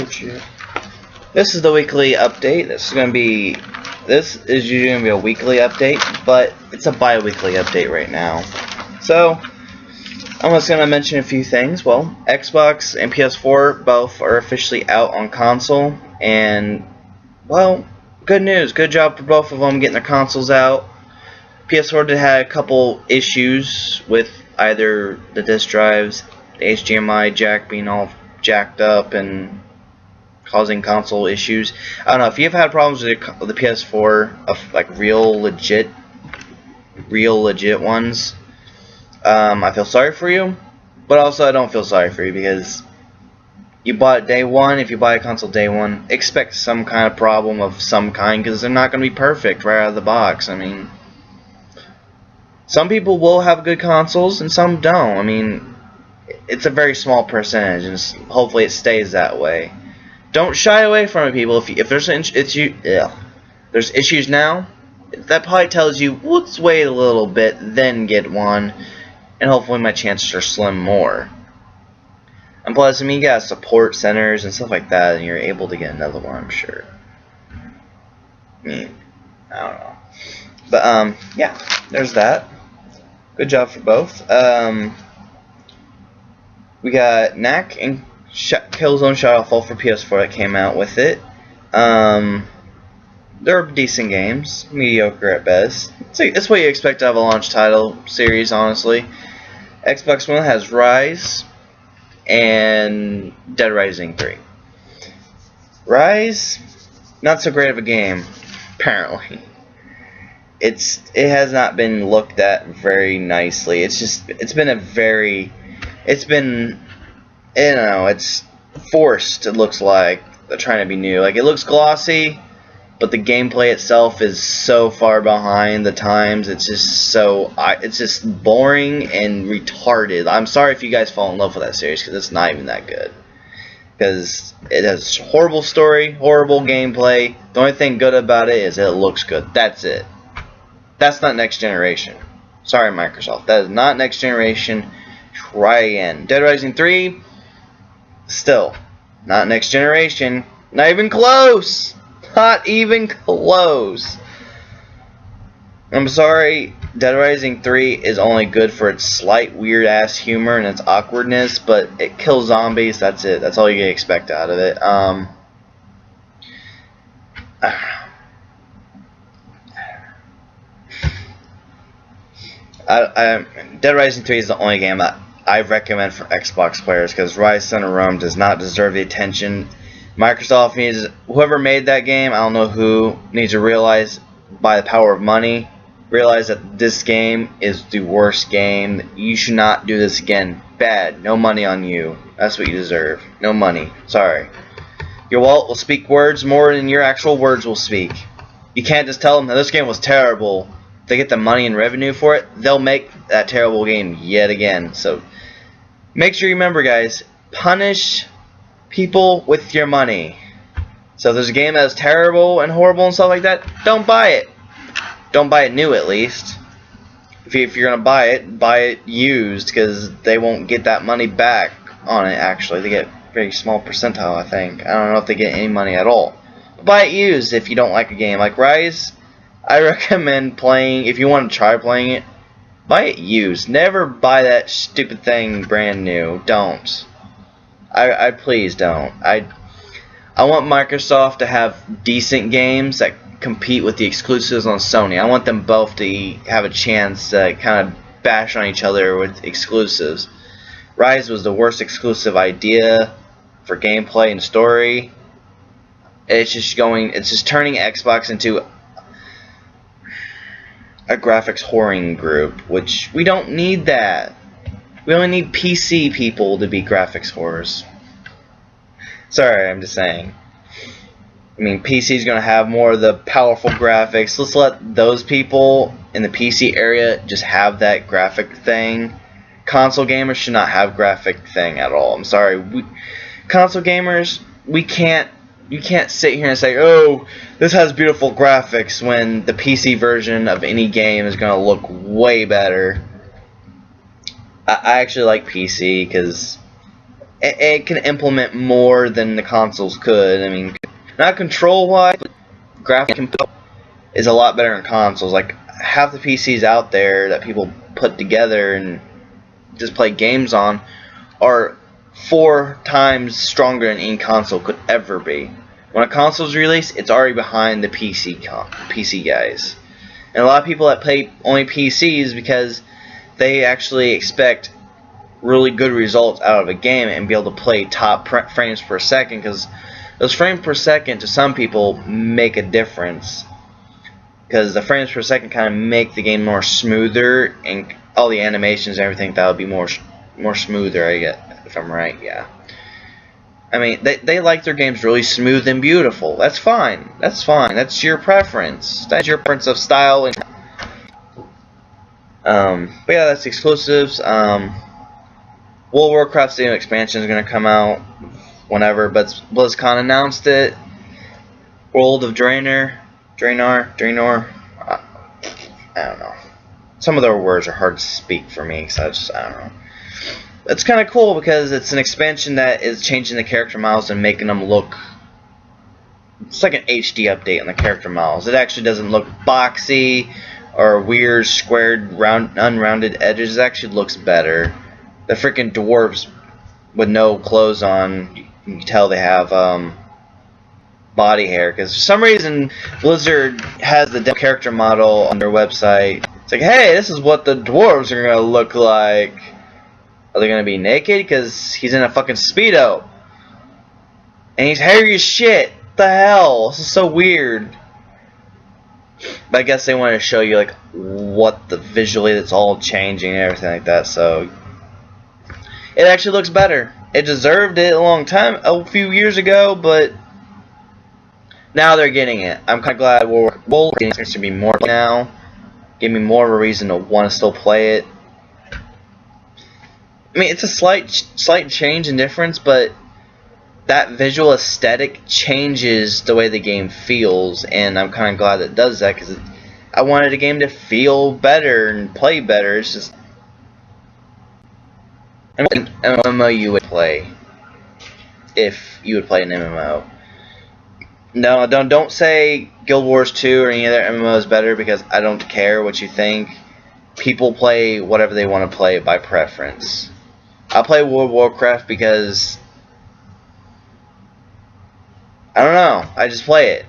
told you. This is the weekly update. This is usually gonna be a weekly update, but it's a bi-weekly update right now. So I'm just gonna mention a few things. Well, Xbox and PS4 both are officially out on console, and well, good news. Good job for both of them getting their consoles out. PS4 did have a couple issues with either the disk drives, the HDMI jack being all jacked up and causing console issues. I don't know if you've had problems with the PS4, of like real legit ones. I feel sorry for you, but also I don't feel sorry for you because you bought it day one. If you buy a console day one, expect some kind of problem of some kind because they're not going to be perfect right out of the box. I mean, some people will have good consoles and some don't. I mean, it's a very small percentage, and hopefully it stays that way. Don't shy away from it, people. If there's there's issues now, that probably tells you let's wait a little bit, then get one, and hopefully my chances are slim more. And plus, I mean, you got support centers and stuff like that, and you're able to get another one, I'm sure. I mean, I don't know. But, yeah, there's that. Good job for both. We got Knack and Killzone Shadowfall for PS4 that came out with it. They're decent games. Mediocre at best. It's what you expect out of a launch title series, honestly. Xbox One has Rise and Dead Rising 3. Rise, not so great of a game, apparently. It has not been looked at very nicely. It's forced. It looks like they're trying to be new. Like, it looks glossy, but the gameplay itself is so far behind the times. It's just boring and retarded. I'm sorry if you guys fall in love with that series because it's not even that good. Because it has horrible story, horrible gameplay. The only thing good about it is it looks good. That's it. That's not next generation. Sorry, Microsoft. That is not next generation. Try again. Dead Rising 3, still not next generation. Not even close. Not even close. I'm sorry, Dead Rising 3 is only good for its slight weird-ass humor and its awkwardness, but it kills zombies, that's it. That's all you can expect out of it. I don't know. Dead Rising 3 is the only game that I recommend for Xbox players because Rise Son of Rome does not deserve the attention. Microsoft needs, whoever made that game, I don't know who, needs to realize by the power of money, realize that this game is the worst game. You should not do this again. Bad. No money on you. That's what you deserve. No money. Sorry. Your wallet will speak words more than your actual words will speak. You can't just tell them that this game was terrible. If they get the money and revenue for it, they'll make that terrible game yet again. So make sure you remember, guys, punish people with your money. So if there's a game that is terrible and horrible and stuff like that, don't buy it. Don't buy it new, at least. If you're going to buy it used, because they won't get that money back on it, actually. They get a very small percentile, I think. I don't know if they get any money at all. But buy it used if you don't like a game. Like Rise, I recommend playing, if you want to try playing it, buy it used. Never buy that stupid thing brand new. Don't. I please don't. I want Microsoft to have decent games that compete with the exclusives on Sony. I want them both to have a chance to kind of bash on each other with exclusives. Rise was the worst exclusive idea for gameplay and story. It's just turning Xbox into a graphics whoring group, which we don't need that. We only need PC people to be graphics whores. Sorry, I'm just saying. I mean, PC is going to have more of the powerful graphics. Let's let those people in the PC area just have that graphic thing. Console gamers should not have graphic thing at all. I'm sorry. Console gamers, you can't sit here and say, oh, this has beautiful graphics when the PC version of any game is going to look way better. I actually like PC because it can implement more than the consoles could. I mean, not control-wise, but graphic input is a lot better in consoles. Like, half the PCs out there that people put together and just play games on are 4 times stronger than any console could ever be. When a console's released, it's already behind the PC guys. And a lot of people that play only PCs because they actually expect really good results out of a game and be able to play top frames per second, because those frames per second to some people make a difference, because the frames per second kind of make the game more smoother, and all the animations and everything that would be more smoother, I get, if I'm right. Yeah, I mean, they like their games really smooth and beautiful. That's fine. That's fine. That's your preference. That's your preference of style. And but yeah, that's exclusives. World of Warcraft's new expansion is going to come out whenever, but BlizzCon announced it. World of Draenor, I don't know. Some of their words are hard to speak for me, so I don't know. It's kind of cool because it's an expansion that is changing the character models and making them look... It's like an HD update on the character models. It actually doesn't look boxy or weird, squared, unrounded edges. It actually looks better. The freaking dwarves with no clothes on, you can tell they have body hair, because for some reason Blizzard has the character model on their website. It's like, hey, this is what the dwarves are gonna look like. Are they gonna be naked? Because he's in a fucking Speedo and he's hairy as shit. What the hell? This is so weird. But I guess they want to show you like what the visually that's all changing and everything like that. So it actually looks better. It deserved it a few years ago, but now they're getting it. I'm kind of glad World seems to be more now. Give me more of a reason to want to still play it. I mean, it's a slight change in difference, but that visual aesthetic changes the way the game feels, and I'm kind of glad it does that, because I wanted a game to feel better and play better. It's just an MMO you would play if you would play an MMO. No, don't say Guild Wars 2 or any other MMO is better, because I don't care what you think. People play whatever they want to play by preference. I play World of Warcraft because I don't know, I just play it.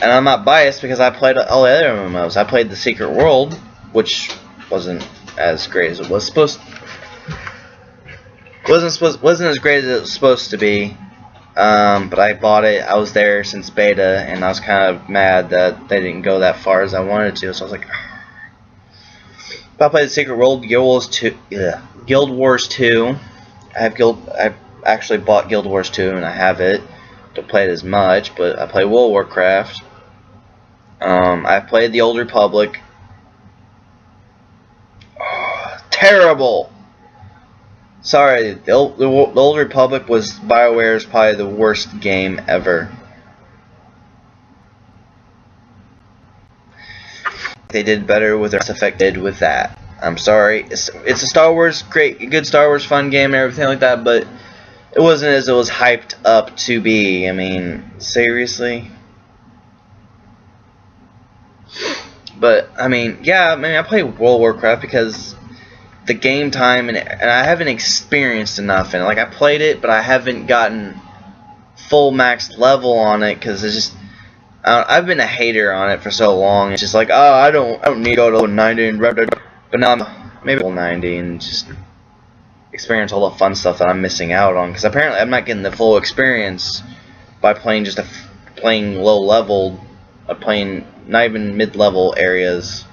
And I'm not biased because I played all the other MMOs. I played The Secret World, which wasn't as great as it was supposed wasn't as great as it was supposed to be. But I bought it. I was there since beta, and I was kind of mad that they didn't go that far as I wanted to. So I was like, but I played The Secret World, Guild Wars 2. I've actually bought Guild Wars 2, and I have it. Don't play it as much, but I play World of Warcraft. I've played the Old Republic. Oh, terrible. Sorry, the Old Republic was BioWare's probably the worst game ever. They did better with their Mass Effect did with that. I'm sorry. It's a Star Wars, good Star Wars fun game and everything like that, but it wasn't as it was hyped up to be. I mean, seriously. But I mean, yeah. I mean, I play World of Warcraft because the game time and I haven't experienced enough in it. Like, I played it, but I haven't gotten full max level on it because it's just. I've been a hater on it for so long. It's just like, oh, I don't need to go to level 90 and but now I'm maybe level 90 and just experience all the fun stuff that I'm missing out on, because apparently I'm not getting the full experience by playing just playing low level, playing not even mid level areas.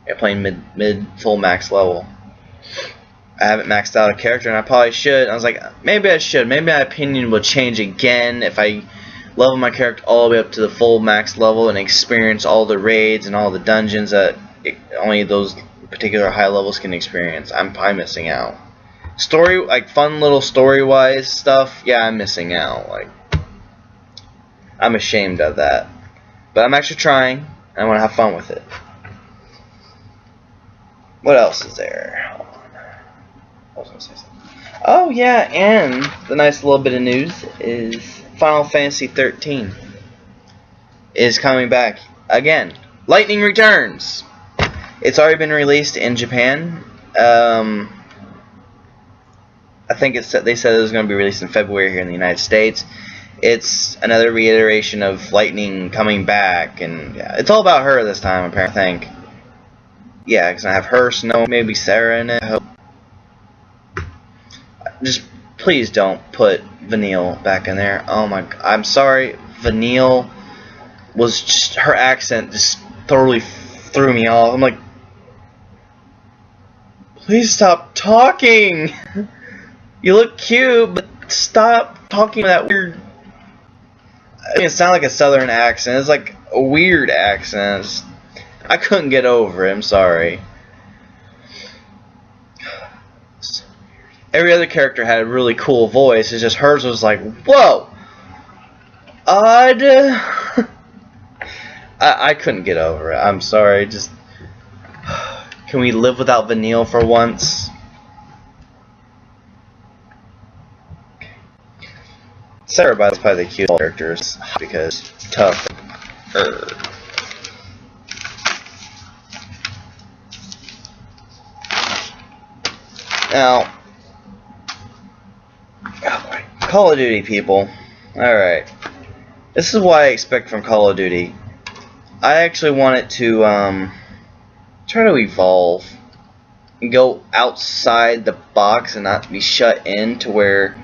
Yeah, playing mid full max level. I haven't maxed out a character, and I probably should. I was like, maybe I should. Maybe my opinion will change again if I level my character all the way up to the full max level and experience all the raids and all the dungeons that only those particular high levels can experience. I'm probably missing out. Story, like fun little story-wise stuff, yeah, I'm missing out. Like, I'm ashamed of that. But I'm actually trying, and I want to have fun with it. What else is there? Hold on. I was going to say something. Oh yeah, and the nice little bit of news is Final Fantasy 13 is coming back again. Lightning returns. It's already been released in Japan. I think they said it was going to be released in February here in the United States. It's another reiteration of Lightning coming back, and yeah, it's all about her this time, apparently. I think. Yeah, because I have her, Snow, maybe Sarah in it. I hope. Just please don't put Vanille back in there. Oh my! I'm sorry, Vanille was just her accent just totally threw me off. I'm like, please stop talking. You look cute, but stop talking that weird. I mean, it sounded like a southern accent. It's like a weird accent. I couldn't get over it. I'm sorry. Every other character had a really cool voice. It's just hers was like, whoa. Odd. I couldn't get over it. I'm sorry. Just can we live without Vanille for once? Sarah, by the way, is probably the cutest characters because tough. Now, Call of Duty, people. Alright. This is what I expect from Call of Duty. I actually want it to try to evolve and go outside the box and not be shut in to where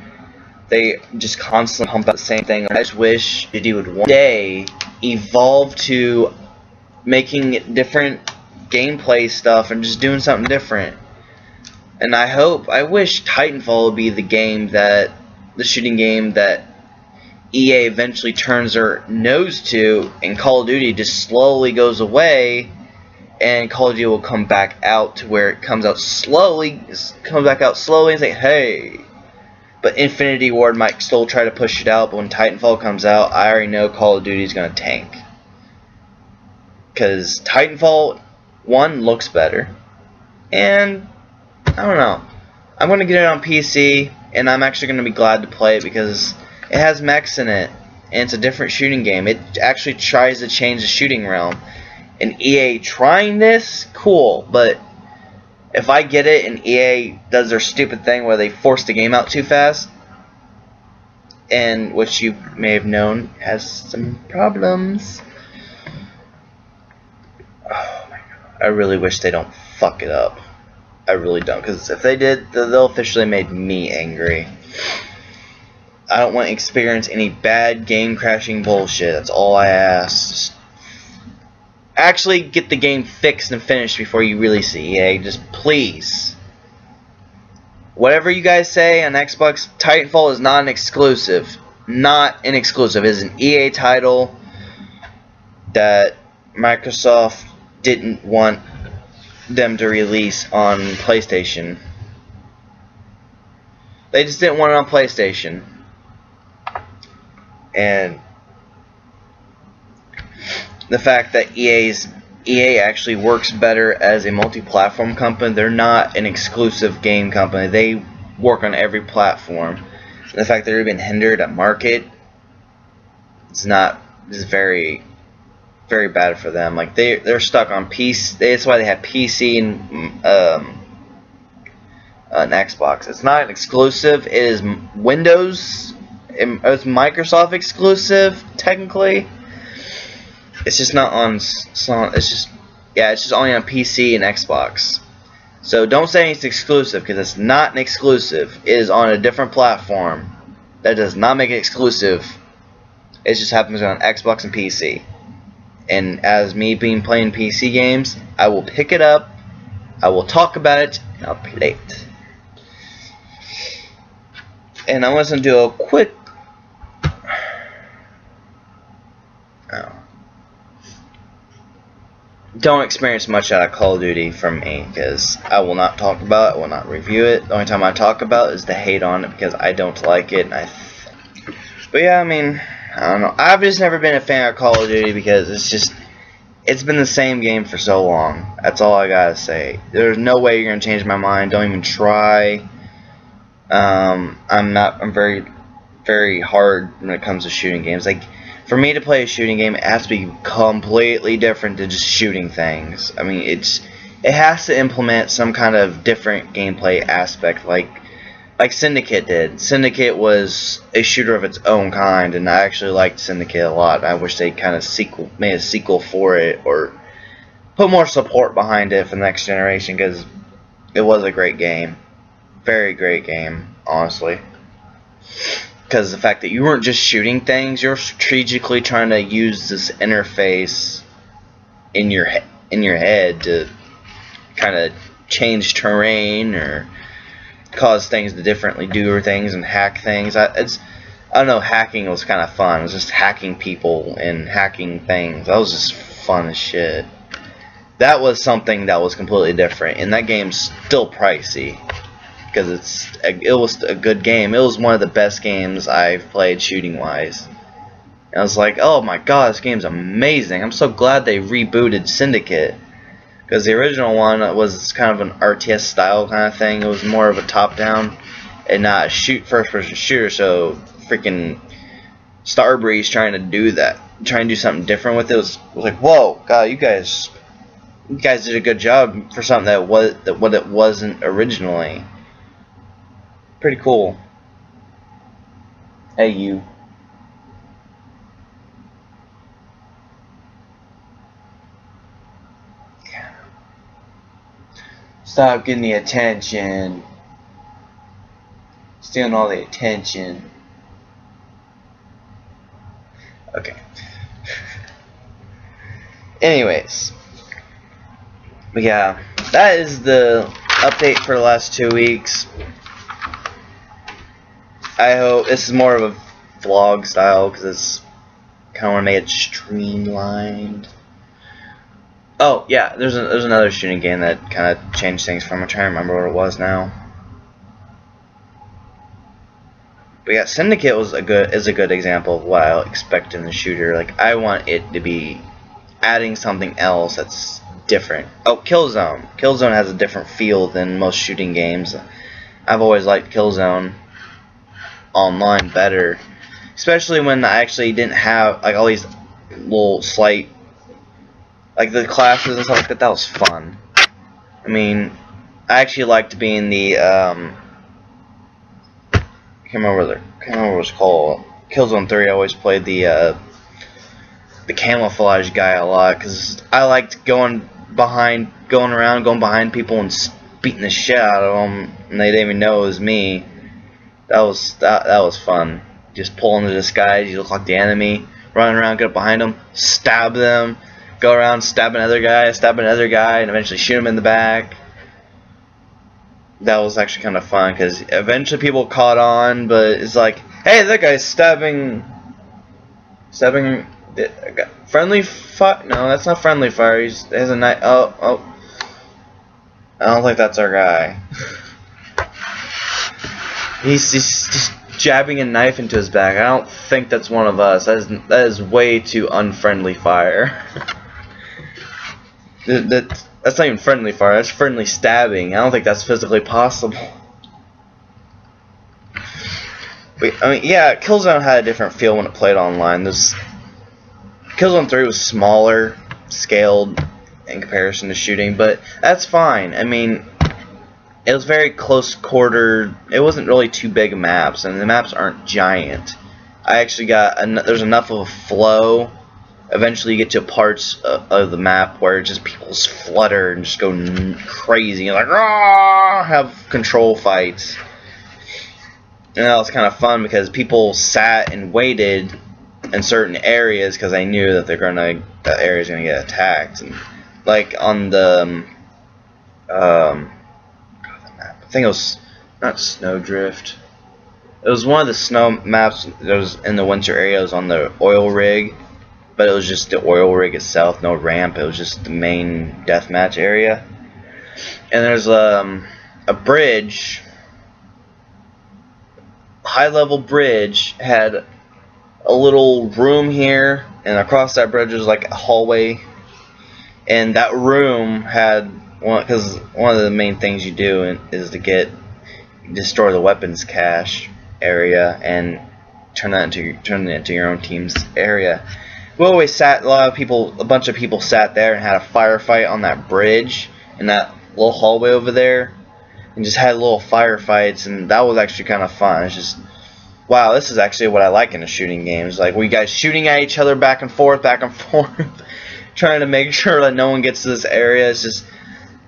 they just constantly pump out the same thing. I just wish Duty would one day evolve to making different gameplay stuff and just doing something different. And I wish Titanfall would be the shooting game that EA eventually turns their nose to, and Call of Duty just slowly goes away, and Call of Duty will come back out to where it comes back out slowly and say, hey. But Infinity Ward might still try to push it out, but when Titanfall comes out, I already know Call of Duty is going to tank. Because Titanfall 1 looks better, and I don't know. I'm going to get it on PC, and I'm actually going to be glad to play it because it has mechs in it, and it's a different shooting game. It actually tries to change the shooting realm. And EA trying this, cool, but if I get it and EA does their stupid thing where they force the game out too fast, and which you may have known has some problems. Oh my god. I really wish they don't fuck it up. I really don't, because if they did, they'll officially make me angry. I don't want to experience any bad game crashing bullshit. That's all I ask. Just actually get the game fixed and finished before you release it, EA. Just please. Whatever you guys say on Xbox, Titanfall is not an exclusive. Not an exclusive. It is an EA title that Microsoft didn't want them to release on PlayStation. They just didn't want it on PlayStation. And the fact that EA actually works better as a multi-platform company. They're not an exclusive game company. They work on every platform. And the fact that they've been hindered at market, it's very, very bad for them. Like they're stuck on PC. That's why they have PC and an Xbox. It's not an exclusive. It is Windows. It's Microsoft exclusive technically. It's just not on. It's just only on PC and Xbox. So don't say it's exclusive because it's not an exclusive. It is on a different platform. That does not make it exclusive. It just happens on Xbox and PC. And as me playing PC games, I will pick it up, I will talk about it, and I'll play it. And I want to do a quick. Don't experience much out of Call of Duty from me because I will not talk about it, I will not review it. The only time I talk about it is the hate on it because I don't like it. But yeah, I mean, I don't know. I've just never been a fan of Call of Duty because it's been the same game for so long. That's all I gotta say. There's no way you're gonna change my mind. Don't even try. I'm very hard when it comes to shooting games. Like, for me to play a shooting game, it has to be completely different than just shooting things. I mean, it has to implement some kind of different gameplay aspect, like Syndicate did. Syndicate was a shooter of its own kind, and I actually liked Syndicate a lot. I wish they kind of made a sequel for it, or put more support behind it for the next generation, because it was a great game. Very great game, honestly. Because the fact that you weren't just shooting things, you're strategically trying to use this interface in your head to kind of change terrain or cause things to differently do things and hack things. I don't know, hacking was kind of fun. It was just hacking people and hacking things. That was just fun as shit. That was something that was completely different, and that game's still pricey because it was a good game. It was one of the best games I've played shooting wise. And I was like, oh my god, this game's amazing. I'm so glad they rebooted Syndicate, because the original one was kind of an RTS style kind of thing. It was more of a top down and not a first person shooter. So freaking Starbreeze trying to do that, trying to do something different with it, was like, whoa, god, you guys did a good job for something that what it wasn't originally. Pretty cool. Hey, you. Stop getting the attention. Stealing all the attention. Okay. Anyways. But yeah, that is the update for the last 2 weeks. I hope this is more of a vlog style, because it's kind of want to make it streamlined. Oh yeah, there's another shooting game that kind of changed things from. I'm trying to remember what it was now. But yeah, Syndicate is a good example of what I expect in the shooter. Like, I want it to be adding something else that's different. Oh, Killzone. Killzone has a different feel than most shooting games. I've always liked Killzone online better, especially when I actually didn't have like all these little slight, like the classes and stuff like that. That was fun. I mean, I actually liked being the I can't remember what it was called. Killzone 3. I always played the camouflage guy a lot, because I liked going around behind people and beating the shit out of them, and they didn't even know it was me. That was fun. Just pull into disguise. You look like the enemy. Run around, get up behind them, stab them, go around, stab another guy, and eventually shoot him in the back. That was actually kind of fun, because eventually people caught on, but it's like, hey, that guy's stabbing friendly fire. No, that's not friendly fire. He has a knife. Oh. I don't think that's our guy. He's just jabbing a knife into his back. I don't think that's one of us. That is way too unfriendly fire. That's not even friendly fire. That's friendly stabbing. I don't think that's physically possible. But, I mean, yeah, Killzone had a different feel when it played online. Killzone 3 was smaller, scaled in comparison to shooting, but that's fine. I mean, it was very close quartered. It wasn't really too big maps, and the maps aren't giant. I actually there's enough of a flow. Eventually you get to parts of the map where just people just flutter and just go crazy and like, Rah! Have control fights. And that was kind of fun, because people sat and waited in certain areas because they knew that that area's gonna get attacked. And like on the I think it was not Snowdrift. It was one of the snow maps that was in the winter area. It was on the oil rig, but it was just the oil rig itself, no ramp. It was just the main deathmatch area. And there's a bridge, high-level bridge, had a little room here, and across that bridge was like a hallway. And that room had because one of the main things you do is to get destroy the weapons cache area and turn it into your own team's area. We always sat, a bunch of people sat there and had a firefight on that bridge in that little hallway over there, and just had little firefights, and that was actually kind of fun. It's just, wow, this is actually what I like in a shooting games. Like, we guys shooting at each other back and forth, trying to make sure that no one gets to this area. It's just,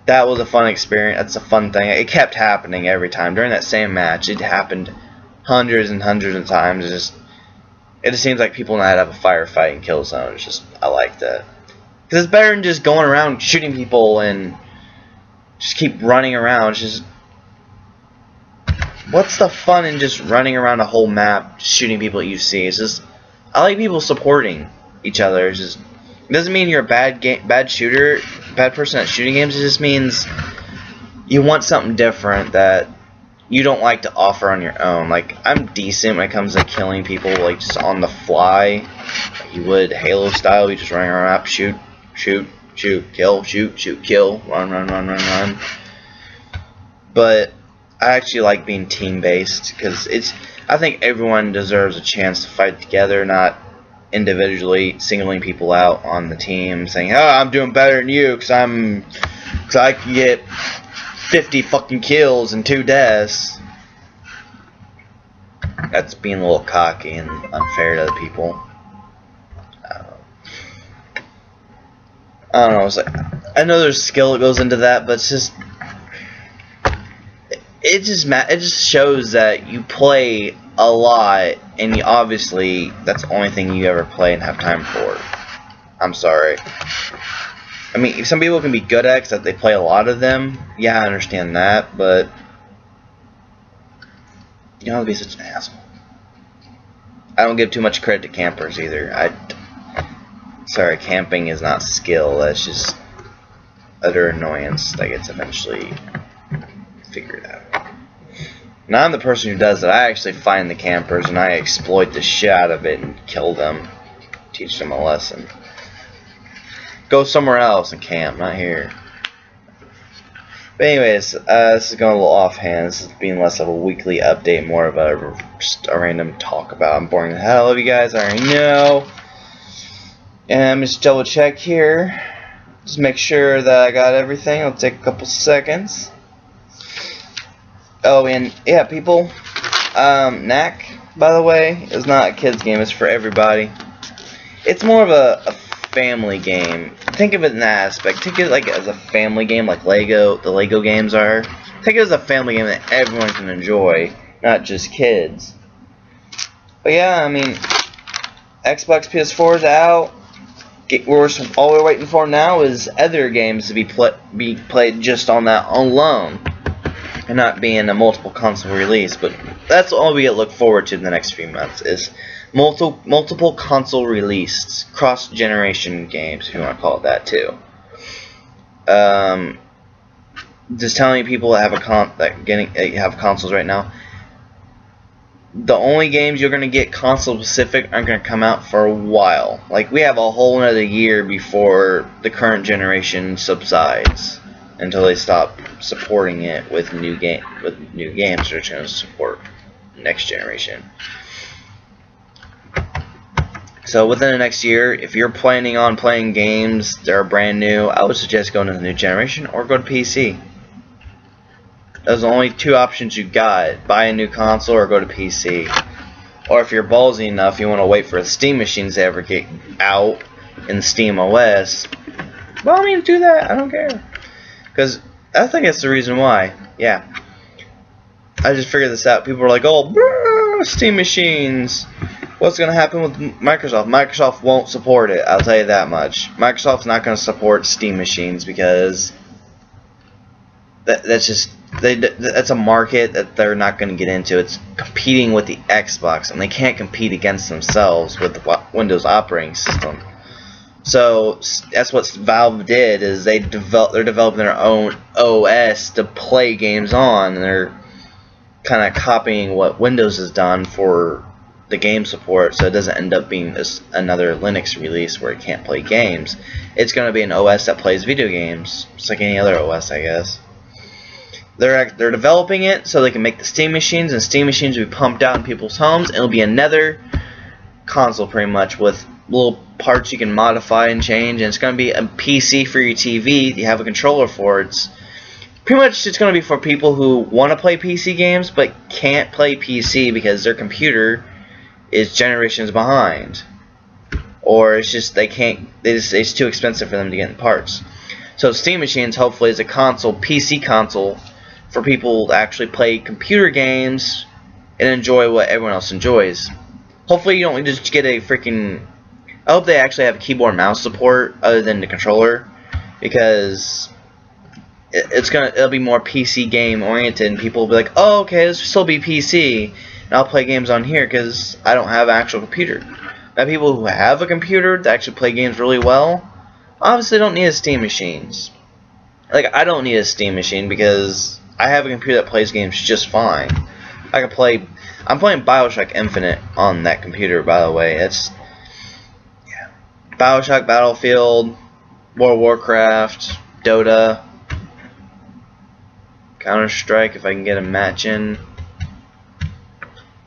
that was a fun experience. That's a fun thing. It kept happening every time during that same match. It happened hundreds and hundreds of times. It just seems like people know how to have a firefight and kill zone. It's just, I like that, because it's better than just going around shooting people and just keep running around. It's just, what's the fun in just running around a whole map shooting people that you see? It's just, I like people supporting each other. It's just, it doesn't mean you're a bad shooter, bad person at shooting games. It just means you want something different that you don't like to offer on your own. Like, I'm decent when it comes to killing people, like, just on the fly, like you would Halo style. You just running around, shoot, kill, shoot, kill, run. But I actually like being team-based, because I think everyone deserves a chance to fight together, not individually singling people out on the team, saying, "Oh, I'm doing better than you because I can get 50 fucking kills and 2 deaths." That's being a little cocky and unfair to other people. I don't know. It's like, I know there's skill that goes into that, but it's just, it just shows that you play a lot, and you obviously, that's the only thing you ever play and have time for. I'm sorry. I mean, some people can be good at it, that they play a lot of them. Yeah, I understand that, but you don't have to be such an asshole. I don't give too much credit to campers either. Sorry, camping is not skill. That's just utter annoyance that gets eventually figured out. Now I'm the person who does it. I actually find the campers and I exploit the shit out of it and kill them, teach them a lesson. Go somewhere else and camp, not here. But anyways, this is going a little offhand. This is being less of a weekly update, more of just a random talk about. I'm boring the hell out of you guys, I already know. And just double check here. Just make sure that I got everything. It'll take a couple seconds. Oh, and yeah, people, Knack, by the way, is not a kid's game. It's for everybody. It's more of a family game. Think of it in that aspect. Think of it like as a family game, like the Lego games are. Think of it as a family game that everyone can enjoy, not just kids. But yeah, I mean, Xbox PS4 is out. All we're waiting for now is other games to be played just on that alone, and not being a multiple console release. But that's all we look forward to in the next few months, is multiple console released, cross-generation games, if you want to call it that too. Just telling people that have consoles right now, the only games you're going to get console specific aren't going to come out for a while. Like, we have a whole another year before the current generation subsides, until they stop supporting it with new games. They're going to support next generation. So within the next year, if you're planning on playing games that are brand new, I would suggest going to the new generation or go to PC. Those are the only two options you got: buy a new console or go to PC. Or if you're ballsy enough, you want to wait for the Steam machines to ever get out in the Steam OS. Well, I mean, do that. I don't care. Because I think that's the reason why. Yeah. I just figured this out. People are like, "Oh, Steam machines." What's going to happen with Microsoft? Microsoft won't support it. I'll tell you that much. Microsoft's not going to support Steam machines, because that's a market that they're not going to get into. It's competing with the Xbox, and they can't compete against themselves with the Windows operating system. So that's what Valve did, is they're developing their own OS to play games on, and they're kind of copying what Windows has done for the game support, so it doesn't end up being another Linux release where it can't play games. It's going to be an OS that plays video games, just like any other OS, I guess. they're developing it so they can make the Steam machines, and Steam machines will be pumped out in people's homes, and it'll be another console pretty much with little parts you can modify and change, and it's going to be a PC for your TV you have a controller for. It's pretty much it's going to be for people who want to play PC games but can't play PC because their computer is generations behind, or it's just it's too expensive for them to get in parts. So Steam machines hopefully is a PC console for people to actually play computer games and enjoy what everyone else enjoys. Hopefully you don't just get a freaking... I hope they actually have keyboard and mouse support other than the controller, because it'll be more PC game oriented, and people will be like, oh, okay, this will still be PC, and I'll play games on here because I don't have an actual computer. Now people who have a computer that actually play games really well obviously don't need a Steam machines. Like, I don't need a Steam machine because I have a computer that plays games just fine. I'm playing BioShock Infinite on that computer, by the way. It's BioShock, Battlefield, World of Warcraft, Dota, Counter-Strike, if I can get a match in.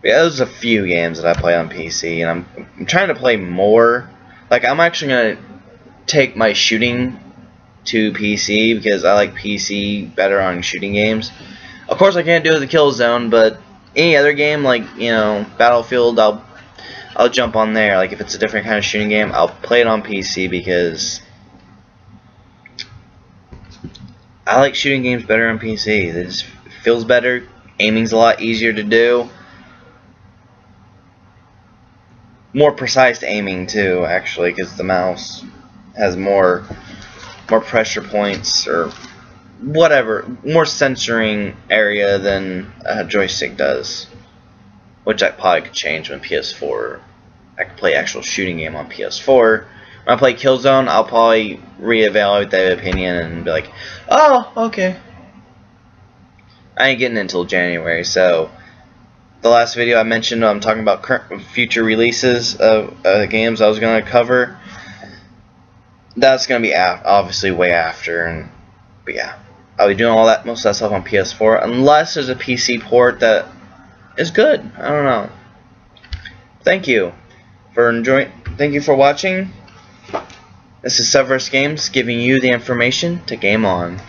Yeah, there's a few games that I play on PC, and I'm trying to play more. Like, I'm actually going to take my shooting to PC because I like PC better on shooting games. Of course, I can't do it with the Killzone, but any other game, like, you know, Battlefield, I'll jump on there. Like, if it's a different kind of shooting game, I'll play it on PC because I like shooting games better on PC. It just feels better. Aiming's a lot easier to do. More precise aiming too, actually, because the mouse has more pressure points or whatever, more censoring area than a joystick does, which I probably could change when PS4. I could play actual shooting game on PS4. When I play Killzone, I'll probably reevaluate that opinion and be like, oh, okay. I ain't getting it until January, so the last video I mentioned, I'm talking about future releases of games I was going to cover. That's going to be obviously way after, but yeah, I'll be doing most of that stuff on PS4 unless there's a PC port that is good. I don't know. Thank you for watching. This is Severus Games giving you the information to game on.